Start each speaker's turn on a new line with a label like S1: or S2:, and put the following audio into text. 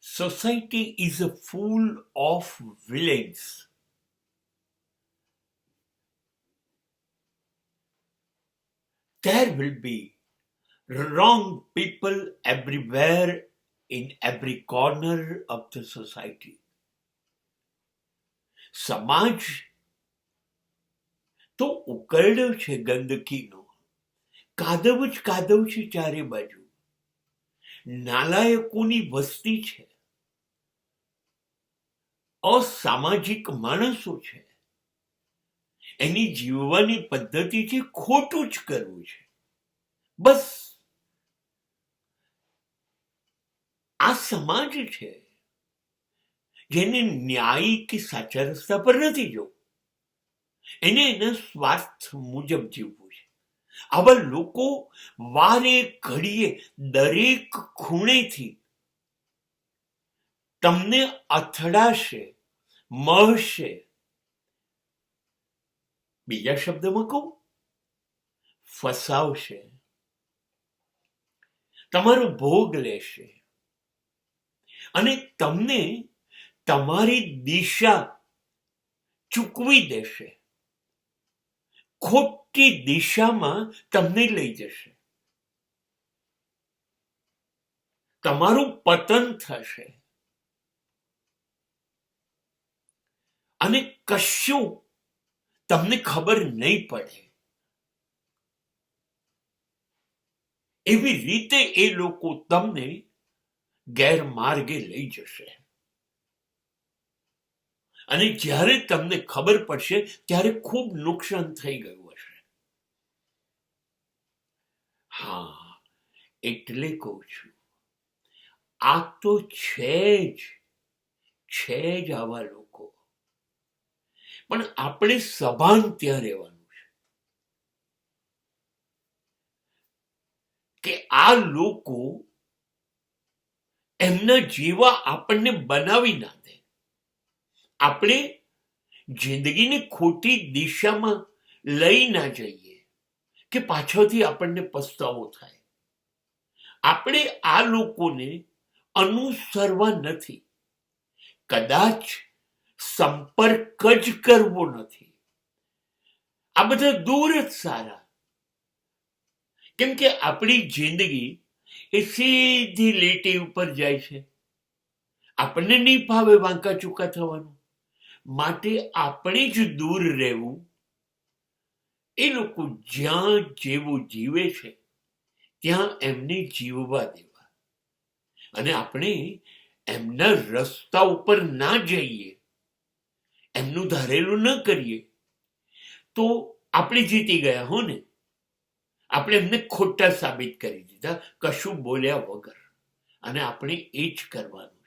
S1: Society is full of villains. There will be wrong people everywhere in every corner of the society. સમાજ તો ઉકરડો છે ગંદકીનો, કાદવ જ કાદવ છે ચારે બાજુ, નાલાયકોની વસ્તી છે, અસામાજિક માણસો છે, એની જીવવાની પદ્ધતિ છે ખોટું જ કરવું છે. બસ આ સમાજ છે જેને ન્યાયી કે સાચા રસ્તા પર નથી જવું, એને એના સ્વાર્થ મુજબ જીવવું છે. આવા લોકો વારે ઘડીએ દરેક ખૂણેથી તમને અથડાશે, મળશે. બીજા શબ્દમાં કહું, ફસાવશે, તમારો ભોગ લેશે અને તમને તમારી દિશા ચૂકવી દેશે, ખોટી દિશામાં તમને લઈ જશે, તમારું પતન થશે અને કશું તમને ખબર નહીં પડે. એવી રીતે એ લોકો તમને ગેરમાર્ગે લઈ જશે અને જ્યારે તમને ખબર પડશે ત્યારે ખૂબ નુકસાન થઈ ગયું હશે. હા, એટલે કહું છું, આ તો છે જ આવા લોકો, પણ આપણે સભાન ત્યાં રહેવાનું છે કે આ લોકો એમના જેવા આપણને બનાવી ના દે, આપણે જિંદગીને ખોટી દિશામાં લઈ ના જઈએ કે પાછળથી આપણને પસ્તાવો થાય. આપણે આ લોકોને અનુસરવા નથી, કદાચ સંપર્ક જ કરવો નથી. આ બધા દૂર જ સારા, કેમ કે આપણી જિંદગી એ સીધી લીટી ઉપર જાય છે. આપણને નહીં ભાવે વાંકા ચૂકા થવાનું, માટે આપણે જ દૂર રહેવું. એ લોકો જ્યાં જેવું જીવે છે ત્યાં એમને જીવવા દેવા અને આપણે એમના રસ્તા ઉપર ના જઈએ, એમનું ધારેલું ન કરીએ તો આપણે જીતી ગયા હો ને. આપણે એમને ખોટા સાબિત કરી દીધા કશું બોલ્યા વગર, અને આપણે એ જ કરવાનું.